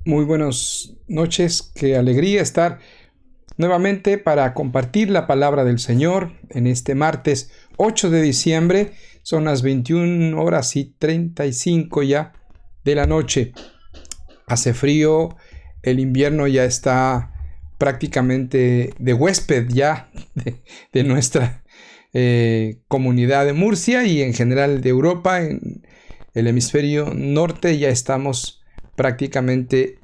Muy buenas noches, qué alegría estar nuevamente para compartir la palabra del Señor en este martes 8 de diciembre. Son las 21 horas y 35 ya de la noche. Hace frío, el invierno ya está prácticamente de huésped ya de nuestra comunidad de Murcia y en general de Europa. En el hemisferio norte ya estamos prácticamente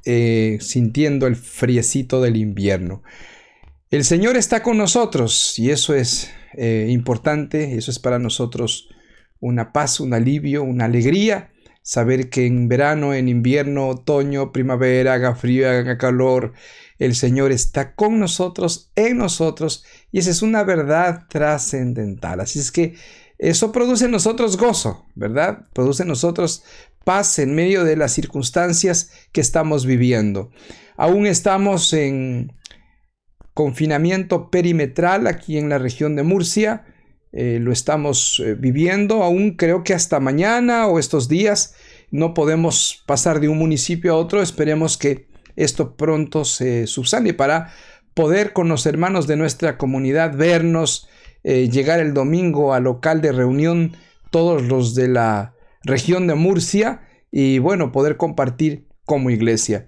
sintiendo el friecito del invierno. El Señor está con nosotros y eso es importante, eso es para nosotros una paz, un alivio, una alegría, saber que en verano, en invierno, otoño, primavera, haga frío, haga calor, el Señor está con nosotros, en nosotros, y esa es una verdad trascendental. Así es que eso produce en nosotros gozo, ¿verdad? Produce en nosotros paz en medio de las circunstancias que estamos viviendo. Aún estamos en confinamiento perimetral aquí en la región de Murcia. Lo estamos viviendo. Aún creo que hasta mañana o estos días no podemos pasar de un municipio a otro. Esperemos que esto pronto se subsane para poder con los hermanos de nuestra comunidad vernos, llegar el domingo al local de reunión todos los de la región de Murcia y bueno, poder compartir como iglesia.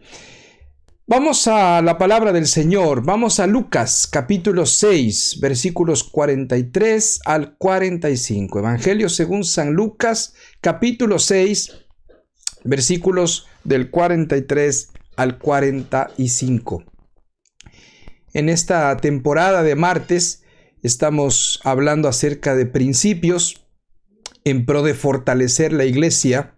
Vamos a la palabra del Señor. Vamos a Lucas capítulo 6 versículos 43 al 45. Evangelio según San Lucas capítulo 6 versículos del 43 al 45. En esta temporada de martes estamos hablando acerca de principios en pro de fortalecer la iglesia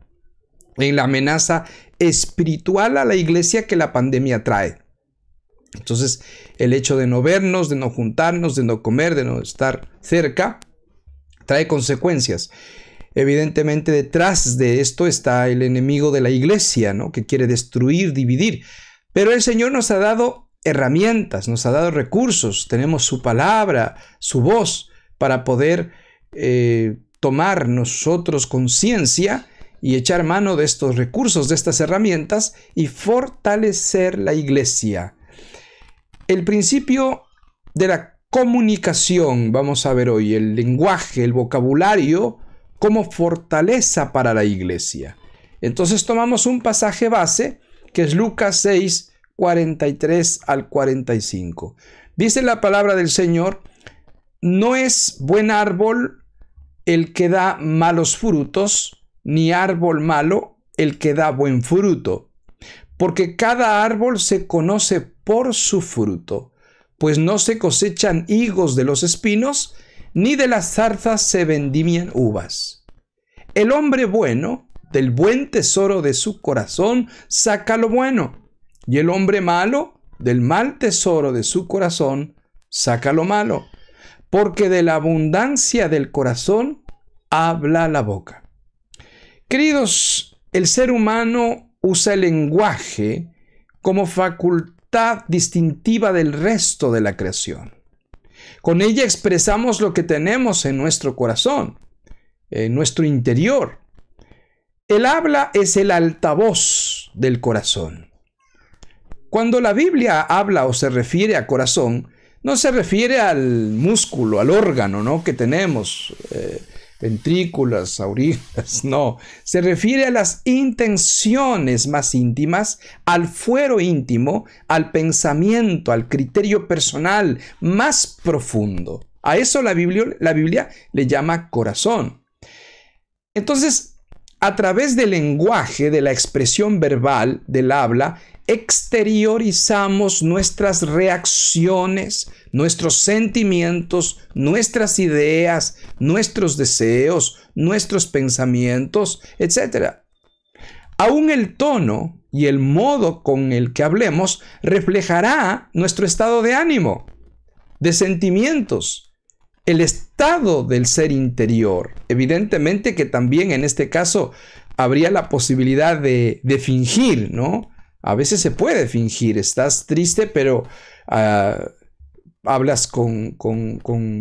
en la amenaza espiritual a la iglesia que la pandemia trae. Entonces, el hecho de no vernos, de no juntarnos, de no comer, de no estar cerca, trae consecuencias. Evidentemente, detrás de esto está el enemigo de la iglesia, ¿no? Que quiere destruir, dividir. Pero el Señor nos ha dado herramientas, nos ha dado recursos. Tenemos su palabra, su voz, para poder tomar nosotros conciencia y echar mano de estos recursos, de estas herramientas y fortalecer la iglesia. El principio de la comunicación, vamos a ver hoy, el lenguaje, el vocabulario, como fortaleza para la iglesia. Entonces tomamos un pasaje base que es Lucas 6, 43 al 45. Dice la palabra del Señor: no es buen árbol el que da malos frutos, ni árbol malo el que da buen fruto, porque cada árbol se conoce por su fruto, pues no se cosechan higos de los espinos, ni de las zarzas se vendimian uvas. El hombre bueno, del buen tesoro de su corazón, saca lo bueno, y el hombre malo, del mal tesoro de su corazón, saca lo malo, porque de la abundancia del corazón habla la boca. Queridos, el ser humano usa el lenguaje como facultad distintiva del resto de la creación. Con ella expresamos lo que tenemos en nuestro corazón, en nuestro interior. El habla es el altavoz del corazón. Cuando la Biblia habla o se refiere a corazón, no se refiere al músculo, al órgano, ¿no?, que tenemos, ventrículas, aurículas, no. Se refiere a las intenciones más íntimas, al fuero íntimo, al pensamiento, al criterio personal más profundo. A eso la Biblia le llama corazón. Entonces, a través del lenguaje, de la expresión verbal, del habla, exteriorizamos nuestras reacciones, nuestros sentimientos, nuestras ideas, nuestros deseos, nuestros pensamientos, etc. Aún el tono y el modo con el que hablemos reflejará nuestro estado de ánimo, de sentimientos, el estado del ser interior. Evidentemente que también en este caso habría la posibilidad de fingir, ¿no? A veces se puede fingir, estás triste, pero hablas con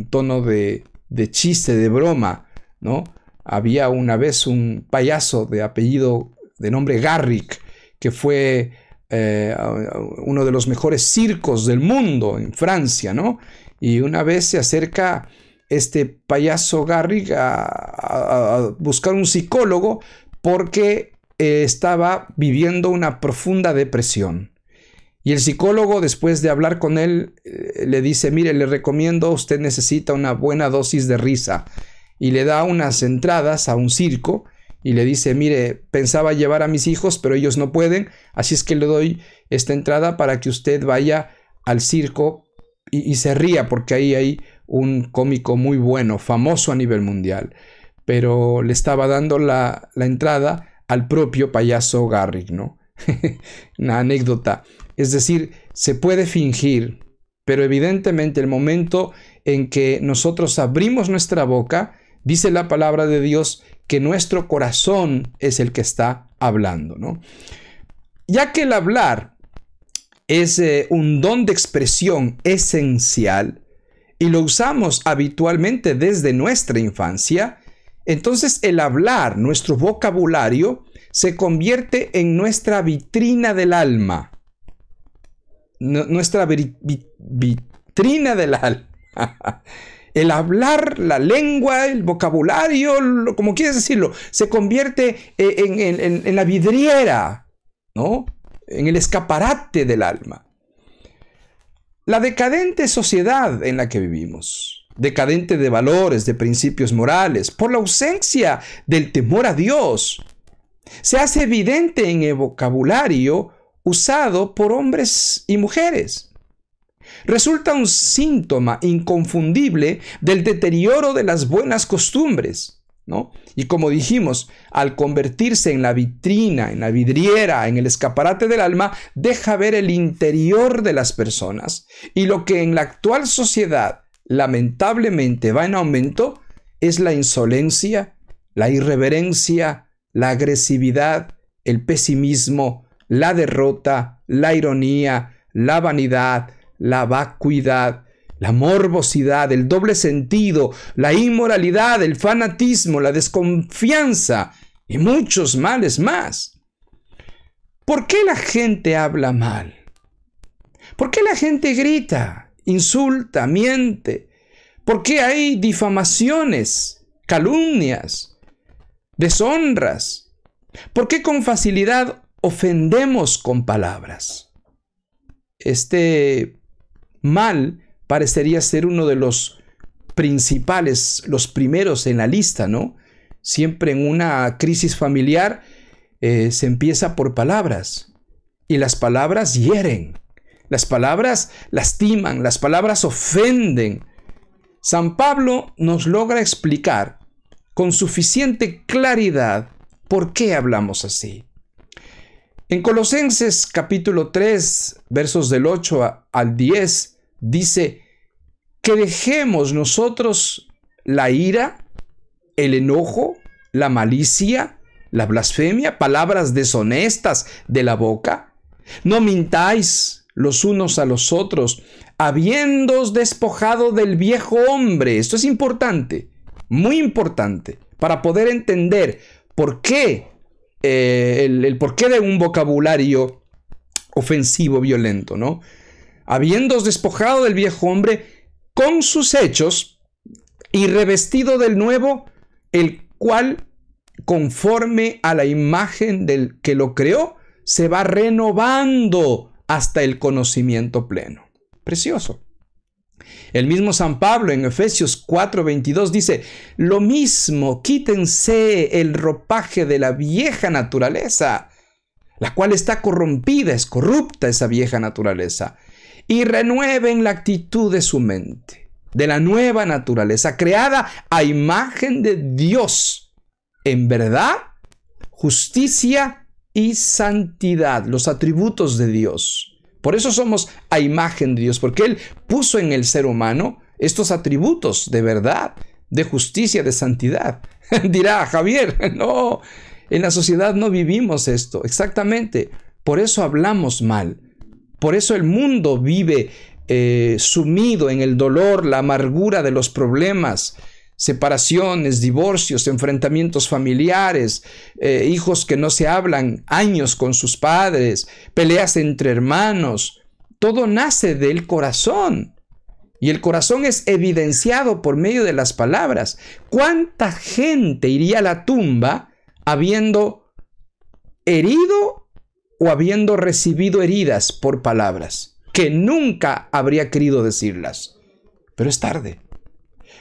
tono de chiste, de broma, ¿no? Había una vez un payaso de apellido, de nombre Garrick, que fue uno de los mejores circos del mundo en Francia, ¿no? Y una vez se acerca este payaso Garrick a buscar un psicólogo porque estaba viviendo una profunda depresión. Y el psicólogo, después de hablar con él, le dice: mire, le recomiendo, usted necesita una buena dosis de risa. Y le da unas entradas a un circo y le dice: mire, pensaba llevar a mis hijos, pero ellos no pueden, así es que le doy esta entrada para que usted vaya al circo y se ría, porque ahí hay un cómico muy bueno, famoso a nivel mundial. Pero le estaba dando la entrada al propio payaso Garrick, ¿no? Una anécdota. Es decir, se puede fingir, pero evidentemente el momento en que nosotros abrimos nuestra boca, dice la palabra de Dios que nuestro corazón es el que está hablando, ¿no? Ya que el hablar es un don de expresión esencial y lo usamos habitualmente desde nuestra infancia, entonces el hablar, nuestro vocabulario, se convierte en nuestra vitrina del alma. Nuestra vitrina del alma. El hablar, la lengua, el vocabulario, como quieras decirlo, se convierte en la vidriera, ¿no? En el escaparate del alma. La decadente sociedad en la que vivimos, decadente de valores, de principios morales, por la ausencia del temor a Dios, se hace evidente en el vocabulario usado por hombres y mujeres. Resulta un síntoma inconfundible del deterioro de las buenas costumbres, ¿no? Y como dijimos, al convertirse en la vitrina, en la vidriera, en el escaparate del alma, deja ver el interior de las personas. Y lo que en la actual sociedad lamentablemente va en aumento es la insolencia, la irreverencia, la agresividad, el pesimismo, la derrota, la ironía, la vanidad, la vacuidad, la morbosidad, el doble sentido, la inmoralidad, el fanatismo, la desconfianza y muchos males más. ¿Por qué la gente habla mal? ¿Por qué la gente grita, insulta, miente? ¿Por qué hay difamaciones, calumnias, deshonras? ¿Por qué con facilidad ofendemos con palabras? Este mal parecería ser uno de los principales, los primeros en la lista, ¿no? Siempre en una crisis familiar se empieza por palabras, y las palabras hieren, las palabras lastiman, las palabras ofenden. San Pablo nos logra explicar con suficiente claridad por qué hablamos así. En Colosenses capítulo 3, versos del 8 al 10, dice que dejemos nosotros la ira, el enojo, la malicia, la blasfemia, palabras deshonestas de la boca. No mintáis los unos a los otros, habiéndoos despojado del viejo hombre. Esto es importante, muy importante, para poder entender por qué el porqué de un vocabulario ofensivo, violento, ¿no? Habiéndoos despojado del viejo hombre con sus hechos y revestido del nuevo, el cual, conforme a la imagen del que lo creó, se va renovando hasta el conocimiento pleno. Precioso. El mismo San Pablo en Efesios 4:22 dice: lo mismo, quítense el ropaje de la vieja naturaleza, la cual está corrompida, es corrupta esa vieja naturaleza, y renueven la actitud de su mente, de la nueva naturaleza, creada a imagen de Dios, en verdad, justicia y santidad, los atributos de Dios. Por eso somos a imagen de Dios, porque Él puso en el ser humano estos atributos de verdad, de justicia, de santidad. Dirá Javier, no, en la sociedad no vivimos esto. Exactamente, por eso hablamos mal. Por eso el mundo vive sumido en el dolor, la amargura de los problemas. separaciones, divorcios, enfrentamientos familiares, hijos que no se hablan años con sus padres, peleas entre hermanos. Todo nace del corazón. Y el corazón es evidenciado por medio de las palabras. ¿Cuánta gente iría a la tumba habiendo herido o habiendo recibido heridas por palabras que nunca habría querido decirlas? Pero es tarde.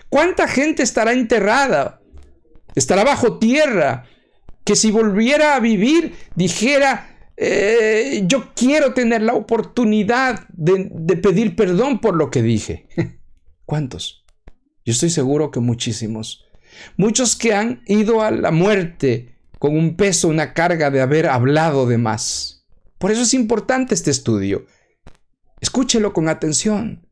¿Cuánta gente estará enterrada, estará bajo tierra, que si volviera a vivir dijera, yo quiero tener la oportunidad de pedir perdón por lo que dije? ¿Cuántos? Yo estoy seguro que muchísimos. Muchos que han ido a la muerte con un peso, una carga de haber hablado de más. Por eso es importante este estudio. Escúchelo con atención.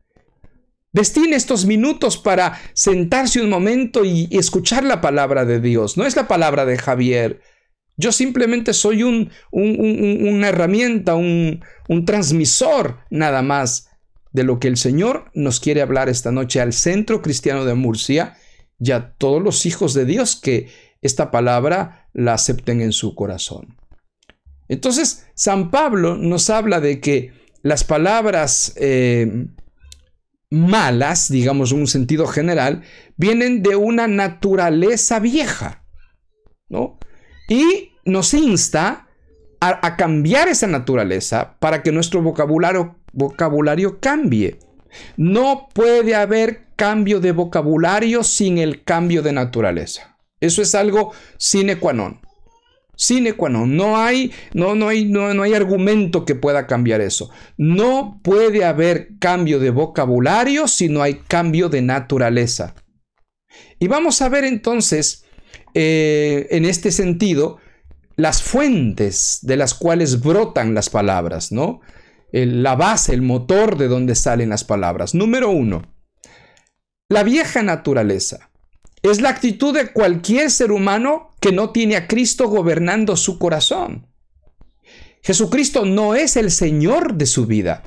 Destine estos minutos para sentarse un momento y escuchar la palabra de Dios. No es la palabra de Javier. Yo simplemente soy una herramienta, un transmisor nada más de lo que el Señor nos quiere hablar esta noche al Centro Cristiano de Murcia y a todos los hijos de Dios que esta palabra la acepten en su corazón. Entonces, San Pablo nos habla de que las palabras malas, digamos en un sentido general, vienen de una naturaleza vieja, ¿no? Y nos insta a cambiar esa naturaleza para que nuestro vocabulario cambie. No puede haber cambio de vocabulario sin el cambio de naturaleza. Eso es algo sine qua non. Sine qua non. No hay argumento que pueda cambiar eso. No puede haber cambio de vocabulario si no hay cambio de naturaleza. Y vamos a ver entonces, en este sentido, las fuentes de las cuales brotan las palabras, ¿no? La base, el motor de donde salen las palabras. Número 1. La vieja naturaleza es la actitud de cualquier ser humano que no tiene a Cristo gobernando su corazón. Jesucristo no es el Señor de su vida.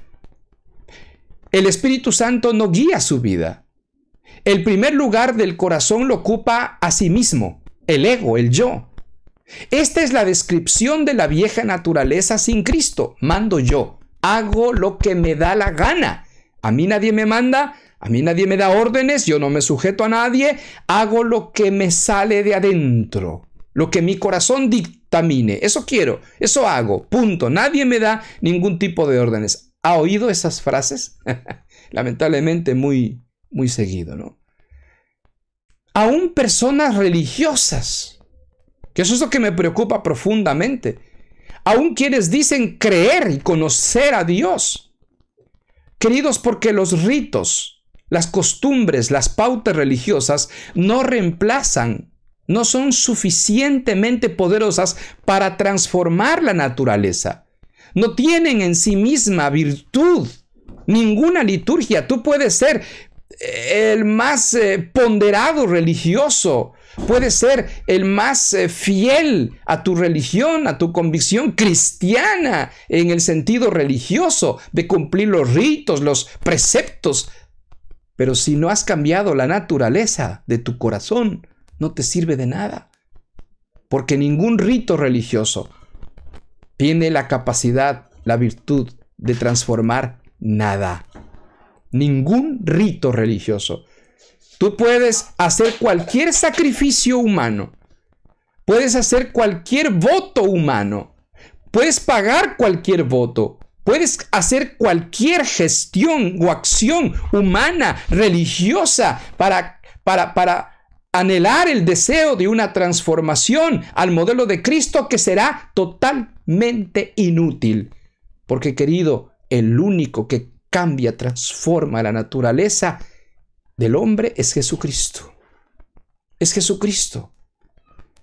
El Espíritu Santo no guía su vida. El primer lugar del corazón lo ocupa a sí mismo, el ego, el yo. Esta es la descripción de la vieja naturaleza sin Cristo. Mando yo, hago lo que me da la gana. A mí nadie me manda, a mí nadie me da órdenes, yo no me sujeto a nadie, hago lo que me sale de adentro, lo que mi corazón dictamine. Eso quiero, eso hago, punto. Nadie me da ningún tipo de órdenes. ¿Ha oído esas frases? Lamentablemente muy seguido, ¿no? Aún personas religiosas, que eso es lo que me preocupa profundamente. Aún quienes dicen creer y conocer a Dios. Queridos, porque los ritos, las costumbres, las pautas religiosas no reemplazan, no son suficientemente poderosas para transformar la naturaleza. No tienen en sí misma virtud. Ninguna liturgia. Tú puedes ser el más ponderado religioso. Puedes ser el más fiel a tu religión, a tu convicción cristiana en el sentido religioso, de cumplir los ritos, los preceptos. Pero si no has cambiado la naturaleza de tu corazón, no te sirve de nada. Porque ningún rito religioso tiene la capacidad, la virtud de transformar nada. Ningún rito religioso. Tú puedes hacer cualquier sacrificio humano. Puedes hacer cualquier voto humano. Puedes pagar cualquier voto. Puedes hacer cualquier gestión o acción humana, religiosa, para anhelar el deseo de una transformación al modelo de Cristo, que será totalmente inútil. Porque, querido, el único que cambia, transforma la naturaleza del hombre es Jesucristo. Es Jesucristo.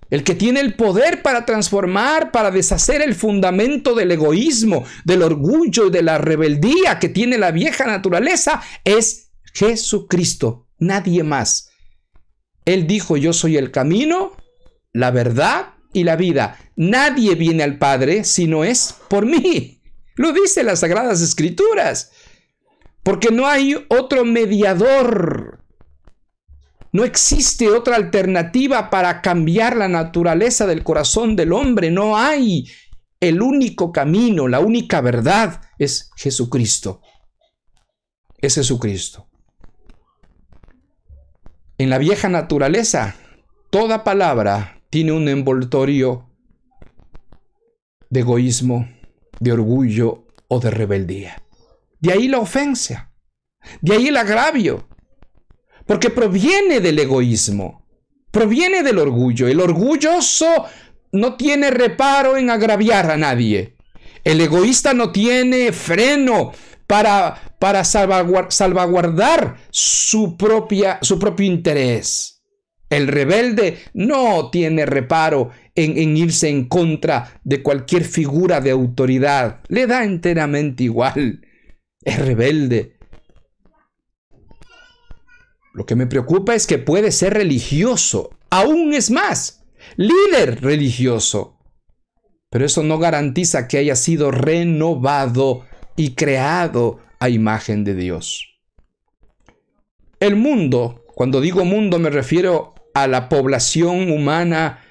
El que tiene el poder para transformar, para deshacer el fundamento del egoísmo, del orgullo y de la rebeldía que tiene la vieja naturaleza, es Jesucristo. Nadie más. Él dijo: yo soy el camino, la verdad y la vida. Nadie viene al Padre si no es por mí. Lo dice las Sagradas Escrituras. Porque no hay otro mediador No existe otra alternativa para cambiar la naturaleza del corazón del hombre. No hay. El único camino, la única verdad es Jesucristo. Es Jesucristo. En la vieja naturaleza, toda palabra tiene un envoltorio de egoísmo, de orgullo o de rebeldía. De ahí la ofensa, de ahí el agravio, porque proviene del egoísmo, proviene del orgullo. El orgulloso no tiene reparo en agraviar a nadie. El egoísta no tiene freno para salvaguardar su propio interés. El rebelde no tiene reparo en irse en contra de cualquier figura de autoridad. Le da enteramente igual. Es rebelde. Lo que me preocupa es que puede ser religioso. Aún es más, líder religioso. Pero eso no garantiza que haya sido renovado y creado a imagen de Dios. El mundo, cuando digo mundo me refiero a la población humana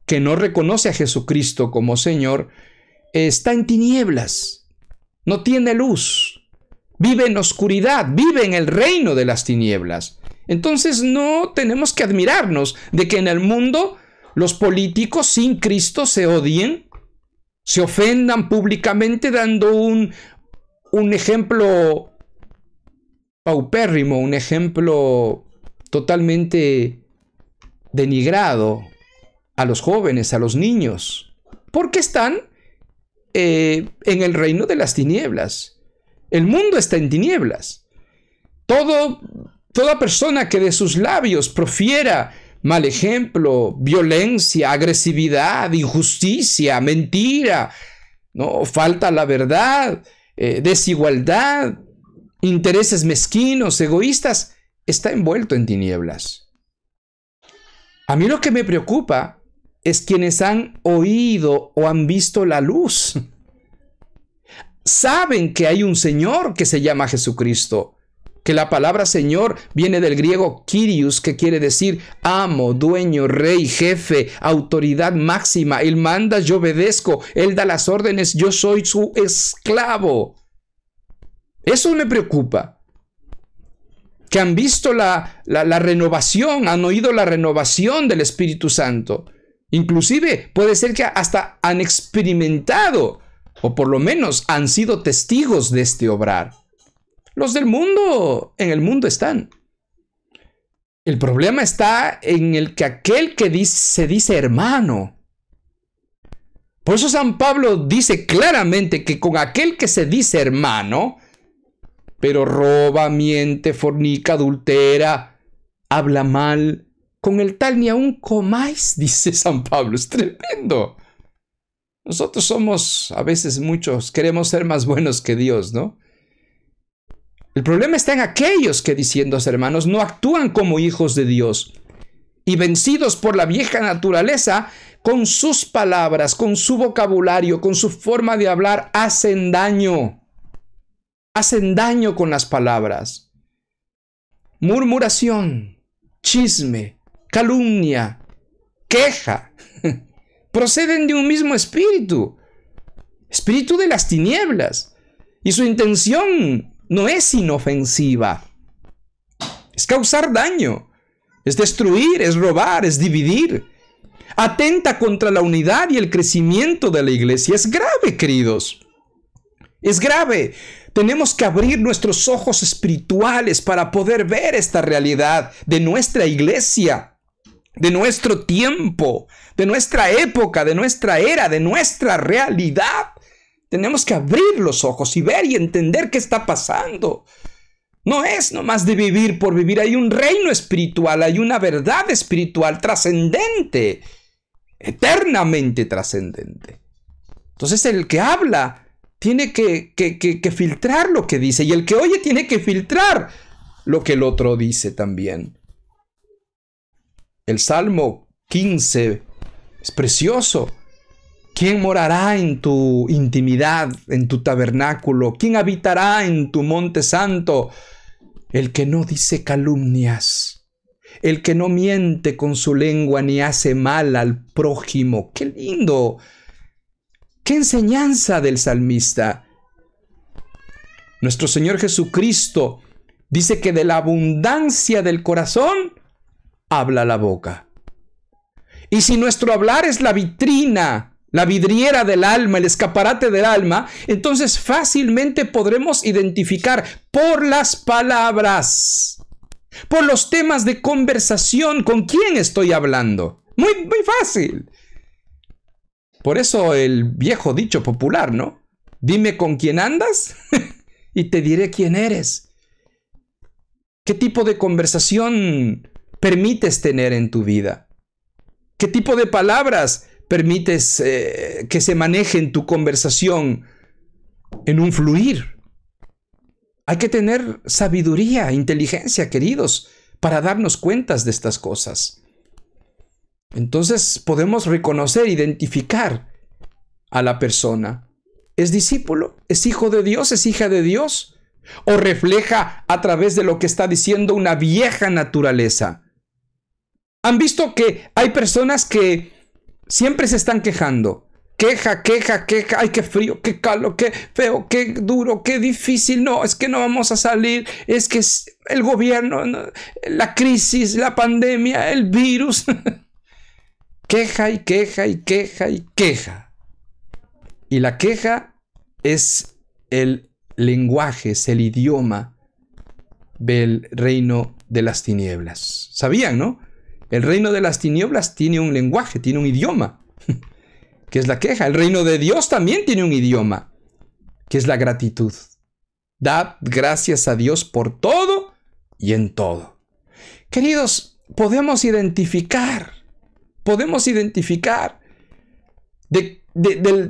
que no reconoce a Jesucristo como Señor, está en tinieblas, no tiene luz, vive en oscuridad, vive en el reino de las tinieblas. Entonces no tenemos que admirarnos de que en el mundo los políticos sin Cristo se odien, se ofendan públicamente dando un ejemplo paupérrimo, un ejemplo totalmente denigrado a los jóvenes, a los niños, porque están en el reino de las tinieblas. El mundo está en tinieblas. Toda persona que de sus labios profiera mal ejemplo, violencia, agresividad, injusticia, mentira, ¿no? Falta a la verdad, desigualdad, intereses mezquinos, egoístas, está envuelto en tinieblas. A mí lo que me preocupa es quienes han oído o han visto la luz. Saben que hay un Señor que se llama Jesucristo, que la palabra Señor viene del griego Kyrios, que quiere decir amo, dueño, rey, jefe, autoridad máxima. Él manda, yo obedezco. Él da las órdenes, yo soy su esclavo. Eso me preocupa. Que han visto la renovación, han oído la renovación del Espíritu Santo. Inclusive puede ser que hasta han experimentado, o por lo menos han sido testigos de este obrar. Los del mundo, en el mundo están. El problema está en el que aquel que se dice hermano. Por eso San Pablo dice claramente que con aquel que se dice hermano, pero roba, miente, fornica, adultera, habla mal, con el tal ni aun comáis, dice San Pablo. Es tremendo. Nosotros somos, a veces muchos, queremos ser más buenos que Dios, ¿no? El problema está en aquellos que, diciéndose hermanos, no actúan como hijos de Dios y vencidos por la vieja naturaleza, con sus palabras, con su vocabulario, con su forma de hablar, hacen daño. Hacen daño con las palabras. Murmuración, chisme, calumnia, queja, proceden de un mismo espíritu de las tinieblas, y su intención no es inofensiva, es causar daño, es destruir, es robar, es dividir. Atenta contra la unidad y el crecimiento de la iglesia. Es grave, queridos. Es grave. Tenemos que abrir nuestros ojos espirituales para poder ver esta realidad de nuestra iglesia, de nuestro tiempo, de nuestra época, de nuestra era, de nuestra realidad. Tenemos que abrir los ojos y ver y entender qué está pasando. No es nomás de vivir por vivir. Hay un reino espiritual, hay una verdad espiritual trascendente, eternamente trascendente. Entonces el que habla tiene que filtrar lo que dice, y el que oye tiene que filtrar lo que el otro dice también. El Salmo 15 es precioso. ¿Quién morará en tu intimidad, en tu tabernáculo? ¿Quién habitará en tu monte santo? El que no dice calumnias, el que no miente con su lengua ni hace mal al prójimo. ¡Qué lindo! ¡Qué enseñanza del salmista! Nuestro Señor Jesucristo dice que de la abundancia del corazón habla la boca. Y si nuestro hablar es la vitrina, la vidriera del alma, el escaparate del alma, entonces fácilmente podremos identificar por las palabras, por los temas de conversación, con quién estoy hablando. Muy fácil. Por eso el viejo dicho popular, ¿no? Dime con quién andas y te diré quién eres. ¿Qué tipo de conversación permites tener en tu vida? ¿Qué tipo de palabras permites que se maneje en tu conversación en un fluir? Hay que tener sabiduría, inteligencia, queridos, para darnos cuentas de estas cosas. Entonces podemos reconocer, identificar a la persona. ¿Es discípulo? ¿Es hijo de Dios? ¿Es hija de Dios? ¿O refleja a través de lo que está diciendo una vieja naturaleza? ¿Han visto que hay personas que siempre se están quejando? Queja, queja, queja. Ay, qué frío, qué calor, qué feo, qué duro, qué difícil. No, es que no vamos a salir. Es que el gobierno, la crisis, la pandemia, el virus. Queja y queja y queja y queja. Y la queja es el lenguaje, es el idioma del reino de las tinieblas. ¿Sabían, no? El reino de las tinieblas tiene un lenguaje, tiene un idioma, que es la queja. El reino de Dios también tiene un idioma, que es la gratitud. Dad gracias a Dios por todo y en todo. Queridos, podemos identificar de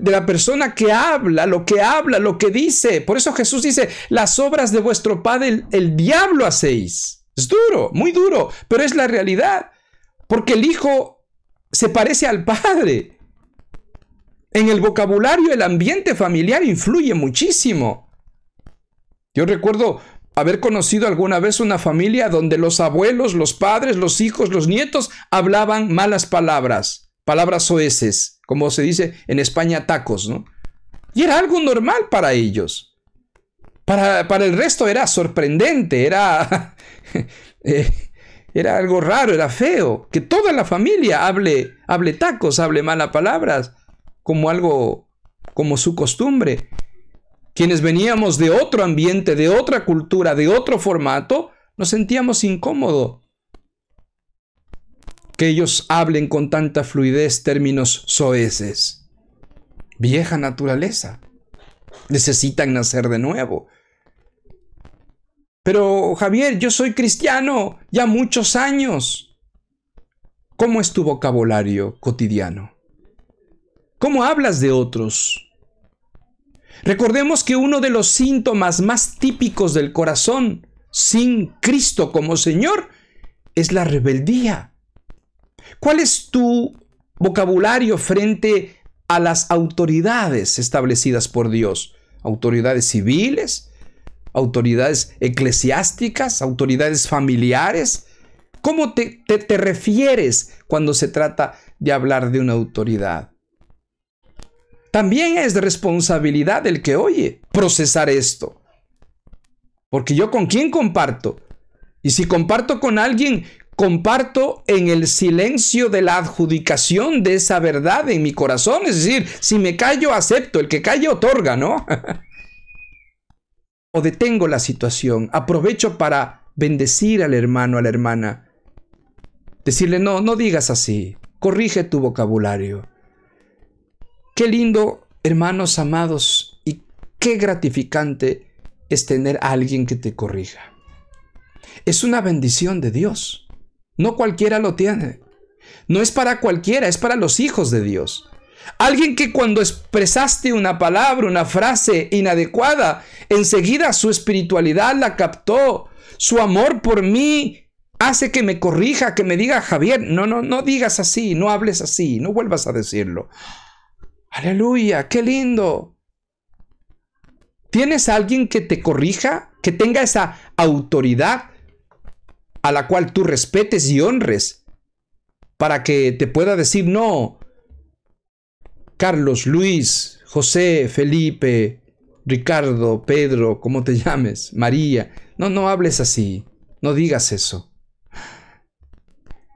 la persona que habla, lo que dice. Por eso Jesús dice, las obras de vuestro padre el diablo hacéis. Es duro, muy duro, pero es la realidad. Porque el hijo se parece al padre. En el vocabulario, el ambiente familiar influye muchísimo. Yo recuerdo haber conocido alguna vez una familia donde los abuelos, los padres, los hijos, los nietos hablaban malas palabras, palabras soeces, como se dice en España, tacos, ¿no? Y era algo normal para ellos. Para el resto era sorprendente, era algo raro, era feo. Que toda la familia hable tacos, hable malas palabras, como su costumbre. Quienes veníamos de otro ambiente, de otra cultura, de otro formato, nos sentíamos incómodos. Que ellos hablen con tanta fluidez términos soeces. Vieja naturaleza. Necesitan nacer de nuevo. Pero Javier, yo soy cristiano ya muchos años. ¿Cómo es tu vocabulario cotidiano? ¿Cómo hablas de otros? Recordemos que uno de los síntomas más típicos del corazón sin Cristo como Señor es la rebeldía. ¿Cuál es tu vocabulario frente a las autoridades establecidas por Dios? ¿Autoridades civiles? ¿Autoridades eclesiásticas? ¿Autoridades familiares? ¿Cómo te refieres cuando se trata de hablar de una autoridad? También es responsabilidad del que oye procesar esto. Porque yo con quién comparto. Y si comparto con alguien, comparto en el silencio de la adjudicación de esa verdad en mi corazón. Es decir, si me callo, acepto. El que calla otorga, ¿no? O detengo la situación. Aprovecho para bendecir al hermano, a la hermana. Decirle, no digas así. Corrige tu vocabulario. Qué lindo, hermanos amados, y qué gratificante es tener a alguien que te corrija. Es una bendición de Dios. No cualquiera lo tiene. No es para cualquiera, es para los hijos de Dios. Alguien que cuando expresaste una palabra, una frase inadecuada, enseguida su espiritualidad la captó. Su amor por mí hace que me corrija, que me diga, Javier, no digas así, no hables así, no vuelvas a decirlo. Aleluya, qué lindo. ¿Tienes a alguien que te corrija? Que tenga esa autoridad. a la cual tú respetes y honres, para que te pueda decir: no, Carlos, Luis, José, Felipe, Ricardo, Pedro, como te llames, María. No hables así, no digas eso.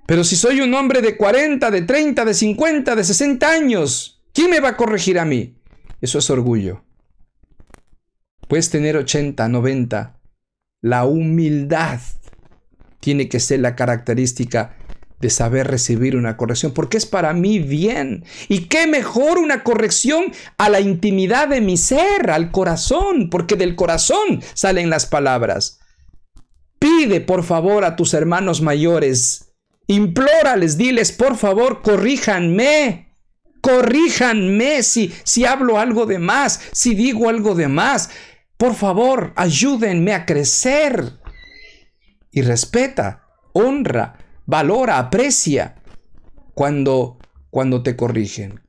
Pero si soy un hombre de 40, de 30, de 50, de 60 años, ¿quién me va a corregir a mí? Eso es orgullo. Puedes tener 80, 90. La humildad tiene que ser la característica de saber recibir una corrección, porque es para mi bien. Y qué mejor una corrección a la intimidad de mi ser, al corazón, porque del corazón salen las palabras. Pide por favor a tus hermanos mayores, implórales, diles: por favor, corríjanme si hablo algo de más, si digo algo de más. Por favor, ayúdenme a crecer. Y respeta, honra, valora, aprecia cuando te corrigen.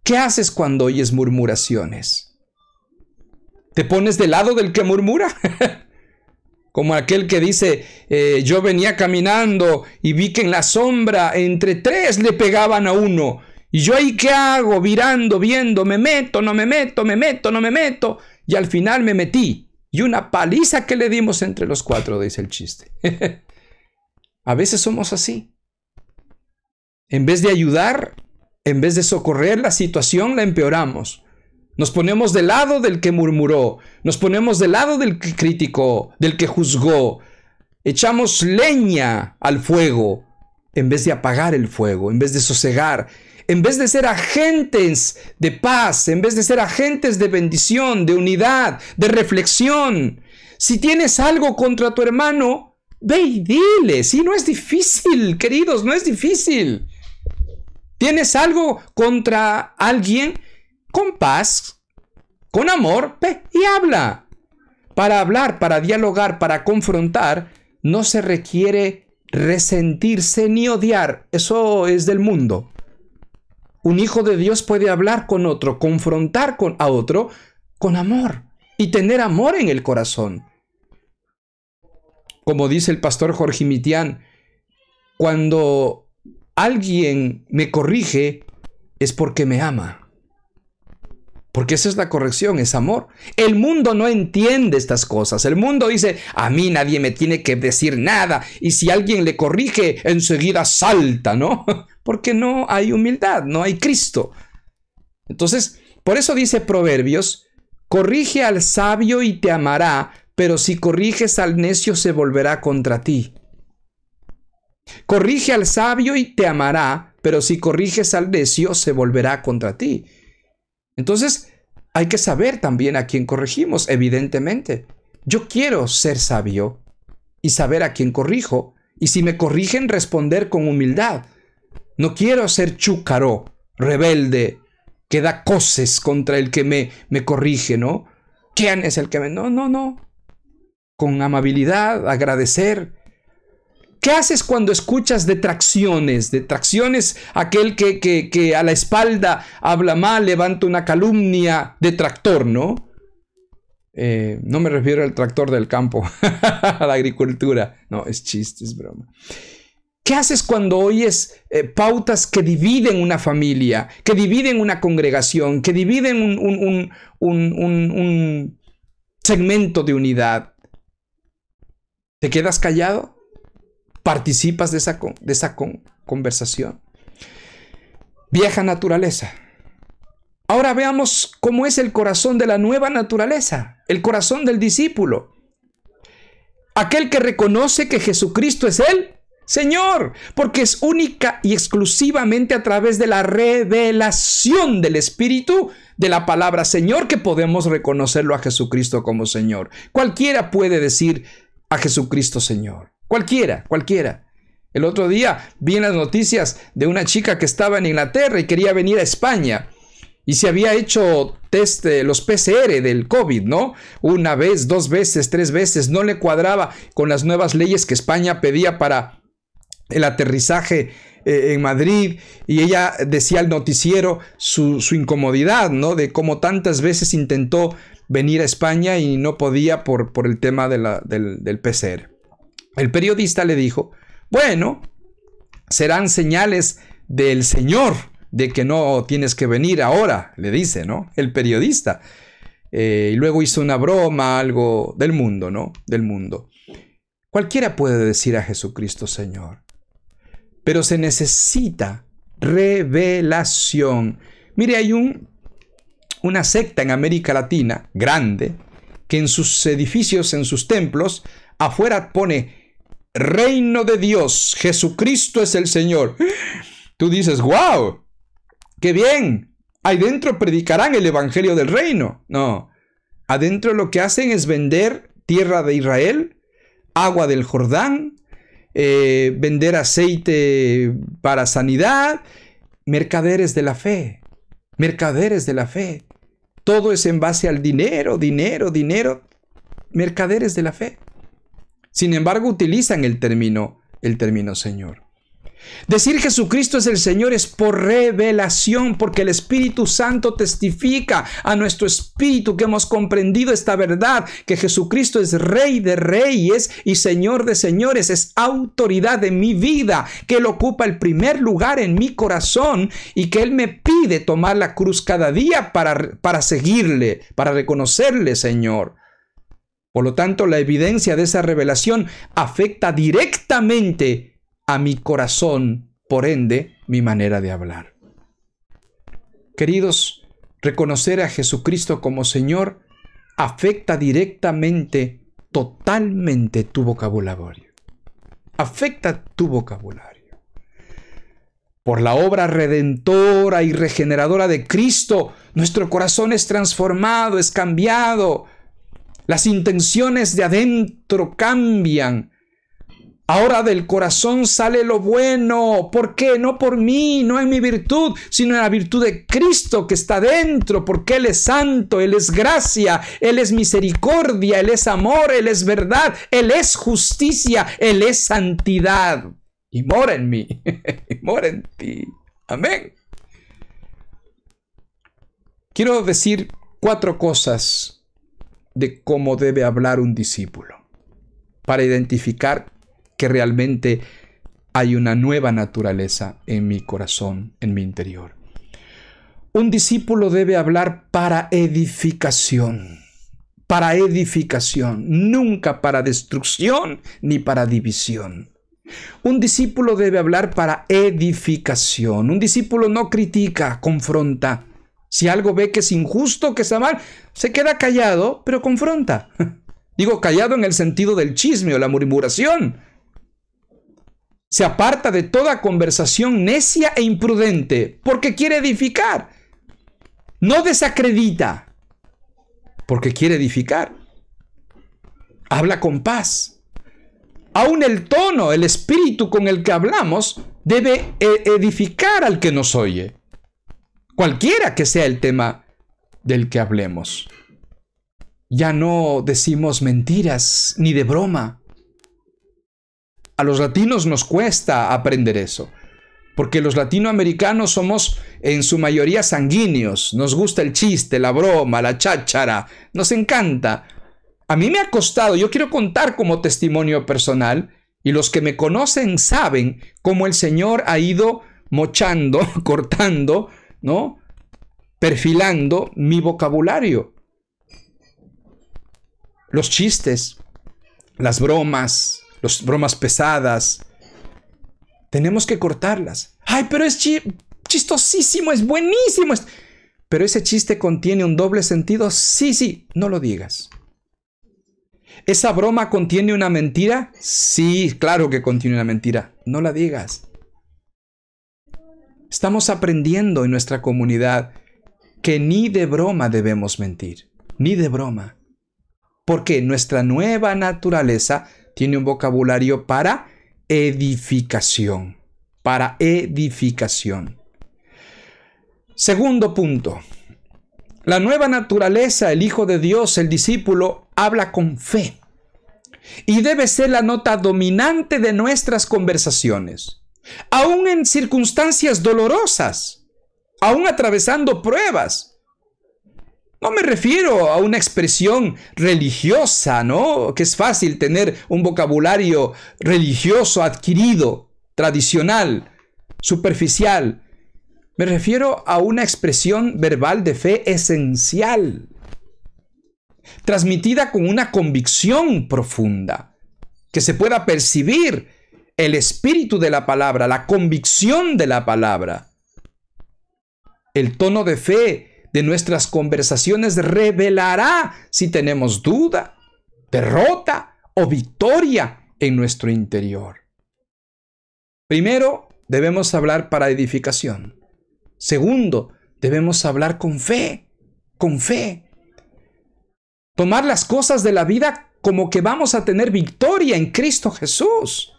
¿Qué haces cuando oyes murmuraciones? ¿Te pones del lado del que murmura? Como aquel que dice: yo venía caminando y vi que en la sombra entre 3 le pegaban a uno. Y yo ahí, ¿qué hago? Virando, viendo, me meto, no me meto, me meto, no me meto. Y al final me metí. Y una paliza que le dimos entre los 4, dice el chiste. A veces somos así. En vez de ayudar, en vez de socorrer la situación, la empeoramos. Nos ponemos del lado del que murmuró. Nos ponemos del lado del que criticó, del que juzgó. Echamos leña al fuego en vez de apagar el fuego, en vez de sosegar. En vez de ser agentes de paz, en vez de ser agentes de bendición, de unidad, de reflexión. Si tienes algo contra tu hermano, ve y dile. Sí, no es difícil, queridos, no es difícil. ¿Tienes algo contra alguien? Con paz, con amor, ve y habla. Para hablar, para dialogar, para confrontar, no se requiere resentirse ni odiar. Eso es del mundo. Un hijo de Dios puede hablar con otro, confrontar a otro con amor y tener amor en el corazón. Como dice el pastor Jorge Mitián, cuando alguien me corrige es porque me ama. Porque esa es la corrección, es amor. El mundo no entiende estas cosas. El mundo dice: a mí nadie me tiene que decir nada. Y si alguien le corrige, enseguida salta, ¿no? Porque no hay humildad, no hay Cristo. Entonces, por eso dice Proverbios: corrige al sabio y te amará, pero si corriges al necio se volverá contra ti. Corrige al sabio y te amará, pero si corriges al necio se volverá contra ti. Entonces, hay que saber también a quién corregimos, evidentemente. Yo quiero ser sabio y saber a quién corrijo. Y si me corrigen, responder con humildad. No quiero ser chúcaro, rebelde, que da coces contra el que me corrige, ¿no? ¿Quién es el que me...? No. Con amabilidad, agradecer. ¿Qué haces cuando escuchas detracciones? Detracciones, aquel que a la espalda habla mal, levanta una calumnia, detractor, ¿no? No me refiero al tractor del campo, a la agricultura. No, es chiste, es broma. ¿Qué haces cuando oyes pautas que dividen una familia, que dividen una congregación, que dividen un segmento de unidad? ¿Te quedas callado? ¿Participas de esa conversación? Vieja naturaleza. Ahora veamos cómo es el corazón de la nueva naturaleza, el corazón del discípulo. Aquel que reconoce que Jesucristo es el Señor, porque es única y exclusivamente a través de la revelación del Espíritu de la palabra Señor que podemos reconocerlo a Jesucristo como Señor. Cualquiera puede decir a Jesucristo Señor. Cualquiera. El otro día vi en las noticias de una chica que estaba en Inglaterra y quería venir a España. Y se había hecho test de los PCR del COVID, ¿no? 1 vez, 2 veces, 3 veces. No le cuadraba con las nuevas leyes que España pedía para el aterrizaje en Madrid. Y ella decía al noticiero su incomodidad, ¿no? De cómo tantas veces intentó venir a España y no podía por el tema del PCR. El periodista le dijo, bueno, serán señales del Señor de que no tienes que venir ahora, le dice, ¿no? El periodista. Y luego hizo una broma, algo del mundo, ¿no? Del mundo. Cualquiera puede decir a Jesucristo Señor, pero se necesita revelación. Mire, hay una secta en América Latina, grande, que en sus edificios, en sus templos, afuera pone Reino de Dios, Jesucristo es el Señor. Tú dices, ¡wow! ¡Qué bien! Ahí dentro predicarán el Evangelio del Reino. No, adentro lo que hacen es vender tierra de Israel, agua del Jordán, vender aceite para sanidad, mercaderes de la fe, mercaderes de la fe. Todo es en base al dinero, dinero, dinero, mercaderes de la fe. Sin embargo, utilizan el término Señor. Decir Jesucristo es el Señor es por revelación, porque el Espíritu Santo testifica a nuestro espíritu que hemos comprendido esta verdad, que Jesucristo es Rey de reyes y Señor de señores, es autoridad de mi vida, que Él ocupa el primer lugar en mi corazón y que Él me pide tomar la cruz cada día para seguirle, para reconocerle, Señor. Por lo tanto, la evidencia de esa revelación afecta directamente a mi corazón, por ende, mi manera de hablar. Queridos, reconocer a Jesucristo como Señor afecta directamente, totalmente tu vocabulario. Afecta tu vocabulario. Por la obra redentora y regeneradora de Cristo, nuestro corazón es transformado, es cambiado. Las intenciones de adentro cambian. Ahora del corazón sale lo bueno. ¿Por qué? No por mí, no en mi virtud, sino en la virtud de Cristo que está dentro, porque Él es santo, Él es gracia, Él es misericordia, Él es amor, Él es verdad, Él es justicia, Él es santidad. Y mora en mí, y mora en ti. Amén. Quiero decir 4 cosas de cómo debe hablar un discípulo para identificar que realmente hay una nueva naturaleza en mi corazón, en mi interior. Un discípulo debe hablar para edificación, nunca para destrucción ni para división. Un discípulo debe hablar para edificación. Un discípulo no critica, confronta. Si algo ve que es injusto, que está mal, se queda callado, pero confronta. Digo callado en el sentido del chisme o la murmuración. Se aparta de toda conversación necia e imprudente porque quiere edificar. No desacredita porque quiere edificar. Habla con paz. Aún el tono, el espíritu con el que hablamos debe edificar al que nos oye. Cualquiera que sea el tema del que hablemos. Ya no decimos mentiras ni de broma. A los latinos nos cuesta aprender eso, porque los latinoamericanos somos en su mayoría sanguíneos. Nos gusta el chiste, la broma, la cháchara. Nos encanta. A mí me ha costado, yo quiero contar como testimonio personal, y los que me conocen saben cómo el Señor ha ido mochando, cortando, ¿no? Perfilando mi vocabulario. Los chistes, las bromas pesadas, tenemos que cortarlas. ¡Ay, pero es chistosísimo, es buenísimo! ¿Pero ese chiste contiene un doble sentido? Sí, no lo digas. ¿Esa broma contiene una mentira? Sí, claro que contiene una mentira. No la digas. Estamos aprendiendo en nuestra comunidad que ni de broma debemos mentir. Ni de broma. Porque nuestra nueva naturaleza tiene un vocabulario para edificación. Para edificación. Segundo punto. La nueva naturaleza, el Hijo de Dios, el discípulo, habla con fe. Y debe ser la nota dominante de nuestras conversaciones. Aún en circunstancias dolorosas. Aún atravesando pruebas. No me refiero a una expresión religiosa, ¿no? Que es fácil tener un vocabulario religioso adquirido, tradicional, superficial. Me refiero a una expresión verbal de fe esencial, transmitida con una convicción profunda, que se pueda percibir el espíritu de la palabra, la convicción de la palabra. El tono de fe de nuestras conversaciones revelará si tenemos duda, derrota o victoria en nuestro interior. Primero, debemos hablar para edificación. Segundo, debemos hablar con fe, con fe. Tomar las cosas de la vida como que vamos a tener victoria en Cristo Jesús.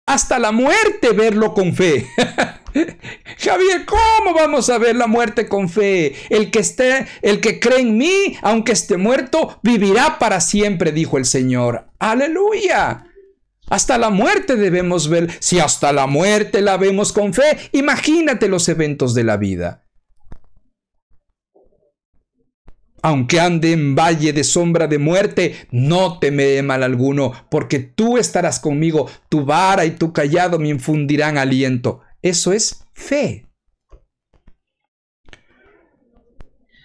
Hasta la muerte verlo con fe. Javier, ¿cómo vamos a ver la muerte con fe? El que cree en mí, aunque esté muerto, vivirá para siempre, dijo el Señor. ¡Aleluya! Hasta la muerte debemos ver. Si hasta la muerte la vemos con fe, imagínate los eventos de la vida. Aunque ande en valle de sombra de muerte, no temeré mal alguno, porque tú estarás conmigo, tu vara y tu cayado me infundirán aliento. Eso es fe.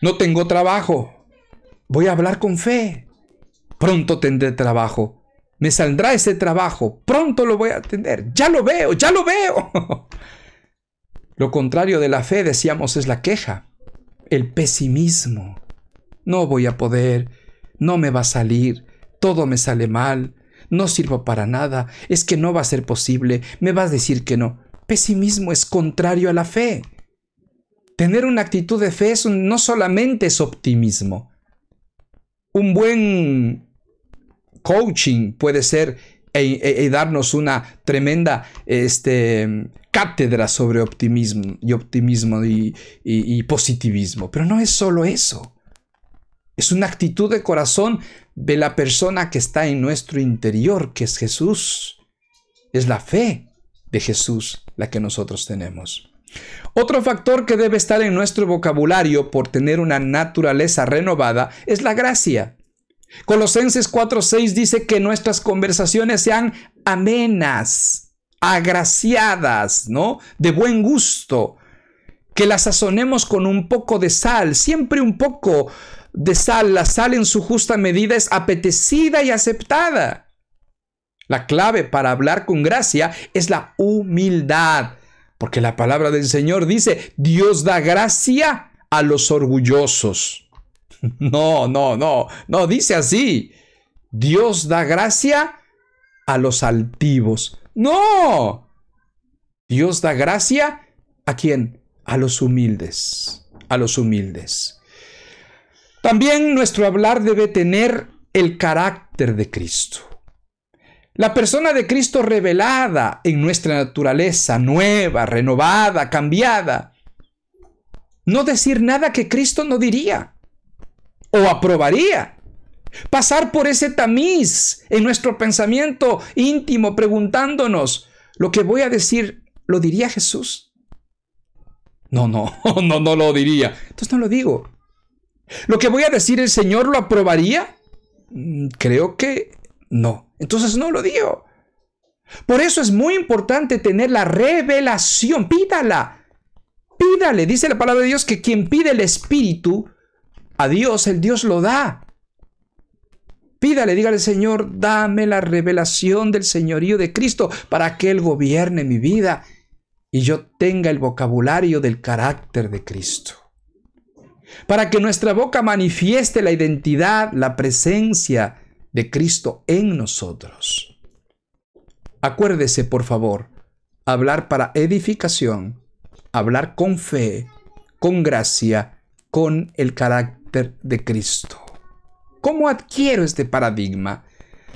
No tengo trabajo. Voy a hablar con fe. Pronto tendré trabajo. Me saldrá ese trabajo. Pronto lo voy a tener. Ya lo veo, ya lo veo. Lo contrario de la fe, decíamos, es la queja, el pesimismo. No voy a poder, no me va a salir, todo me sale mal, no sirvo para nada, es que no va a ser posible, me vas a decir que no. Pesimismo es contrario a la fe. Tener una actitud de fe no solamente es optimismo. Un buen coaching puede ser darnos una tremenda cátedra sobre optimismo y positivismo. Pero no es solo eso. Es una actitud de corazón de la persona que está en nuestro interior, que es Jesús. Es la fe de Jesús la que nosotros tenemos. Otro factor que debe estar en nuestro vocabulario por tener una naturaleza renovada es la gracia. Colosenses 4:6 dice que nuestras conversaciones sean amenas, agraciadas, ¿no? De buen gusto. Que las sazonemos con un poco de sal, siempre un poco de sal. La sal en su justa medida es apetecida y aceptada. La clave para hablar con gracia es la humildad, porque la palabra del Señor dice, Dios da gracia a los orgullosos. No dice así. Dios da gracia a los altivos. No. Dios da gracia ¿a quién? A los humildes. A los humildes. También nuestro hablar debe tener el carácter de Cristo. La persona de Cristo revelada en nuestra naturaleza, nueva, renovada, cambiada. No decir nada que Cristo no diría o aprobaría. Pasar por ese tamiz en nuestro pensamiento íntimo preguntándonos, ¿lo que voy a decir lo diría Jesús? No lo diría. Entonces no lo digo. ¿Lo que voy a decir el Señor lo aprobaría? Creo que no. Entonces no lo digo. Por eso es muy importante tener la revelación. Pídala. Pídale. Dice la palabra de Dios que quien pide el Espíritu a Dios, el Dios lo da. Pídale, dígale, Señor, dame la revelación del señorío de Cristo para que Él gobierne mi vida y yo tenga el vocabulario del carácter de Cristo. Para que nuestra boca manifieste la identidad, la presencia de Cristo en nosotros. Acuérdese, por favor, hablar para edificación, hablar con fe, con gracia, con el carácter de Cristo. ¿Cómo adquiero este paradigma?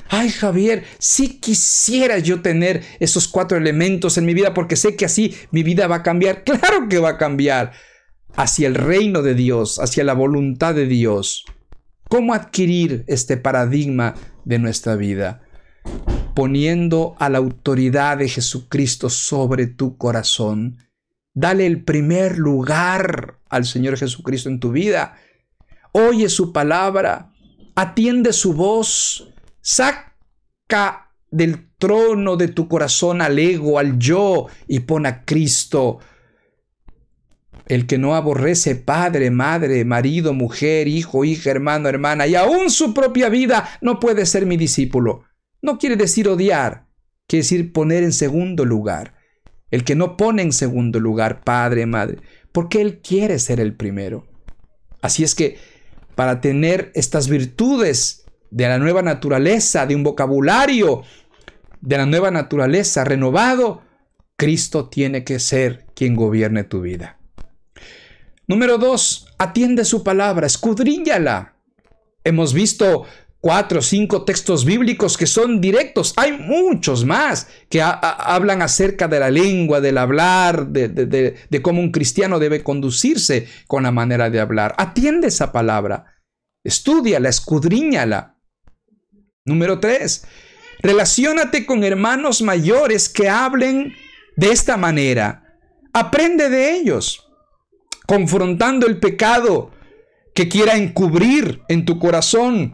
Ay, Javier, sí quisiera yo tener esos 4 elementos en mi vida porque sé que así mi vida va a cambiar. ¡Claro que va a cambiar! Hacia el reino de Dios, hacia la voluntad de Dios. ¿Cómo adquirir este paradigma de nuestra vida? Poniendo a la autoridad de Jesucristo sobre tu corazón. Dale el primer lugar al Señor Jesucristo en tu vida. Oye su palabra, atiende su voz, saca del trono de tu corazón al ego, al yo, y pon a Cristo. El que no aborrece padre, madre, marido, mujer, hijo, hija, hermano, hermana, y aún su propia vida, no puede ser mi discípulo. No quiere decir odiar, quiere decir poner en segundo lugar. El que no pone en segundo lugar padre, madre, porque él quiere ser el primero. Así es que para tener estas virtudes de la nueva naturaleza, de un vocabulario de la nueva naturaleza renovado, Cristo tiene que ser quien gobierne tu vida. Número 2, atiende su palabra, escudriñala. Hemos visto 4 o 5 textos bíblicos que son directos. Hay muchos más que hablan acerca de la lengua, del hablar, de cómo un cristiano debe conducirse con la manera de hablar. Atiende esa palabra, estúdiala, escudriñala. Número 3, relaciónate con hermanos mayores que hablen de esta manera. Aprende de ellos, confrontando el pecado que quiera encubrir en tu corazón,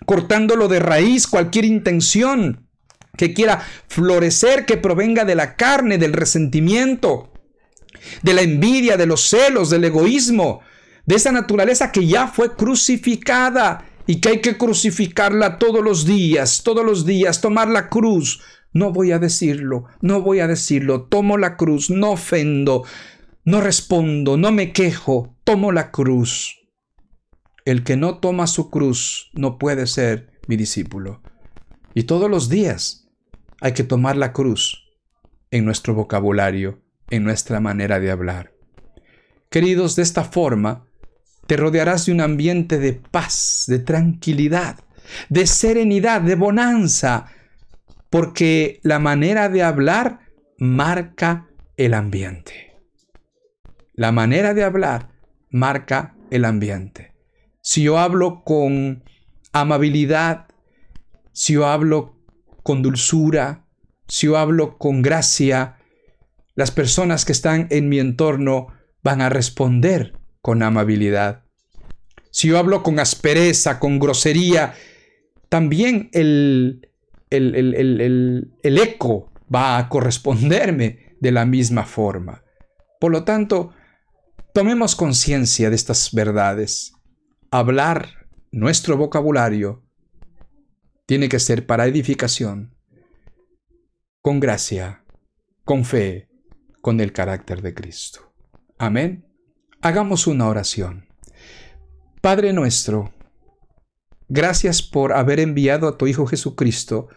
cortándolo de raíz cualquier intención que quiera florecer, que provenga de la carne, del resentimiento, de la envidia, de los celos, del egoísmo, de esa naturaleza que ya fue crucificada y que hay que crucificarla todos los días, tomar la cruz. No voy a decirlo, tomo la cruz, no ofendo, no respondo, no me quejo, tomo la cruz. El que no toma su cruz no puede ser mi discípulo. Y todos los días hay que tomar la cruz en nuestro vocabulario, en nuestra manera de hablar. Queridos, de esta forma te rodearás de un ambiente de paz, de tranquilidad, de serenidad, de bonanza, porque la manera de hablar marca el ambiente. La manera de hablar marca el ambiente. Si yo hablo con amabilidad, si yo hablo con dulzura, si yo hablo con gracia, las personas que están en mi entorno van a responder con amabilidad. Si yo hablo con aspereza, con grosería, también el eco va a corresponderme de la misma forma. Por lo tanto, tomemos conciencia de estas verdades. Hablar, nuestro vocabulario, tiene que ser para edificación, con gracia, con fe, con el carácter de Cristo. Amén. Hagamos una oración. Padre nuestro, gracias por haber enviado a tu Hijo Jesucristo,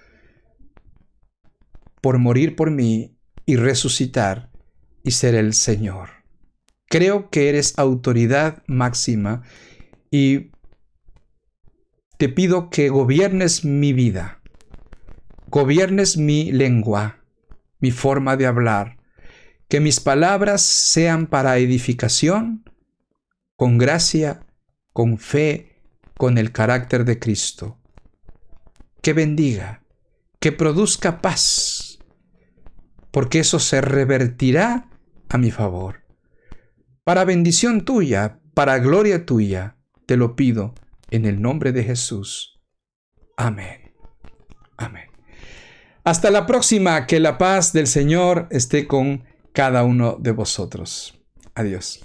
por morir por mí y resucitar y ser el Señor. Creo que eres autoridad máxima y te pido que gobiernes mi vida, gobiernes mi lengua, mi forma de hablar, que mis palabras sean para edificación, con gracia, con fe, con el carácter de Cristo. Que bendiga, que produzca paz, porque eso se revertirá a mi favor. Para bendición tuya, para gloria tuya, te lo pido en el nombre de Jesús. Amén. Amén. Hasta la próxima, que la paz del Señor esté con cada uno de vosotros. Adiós.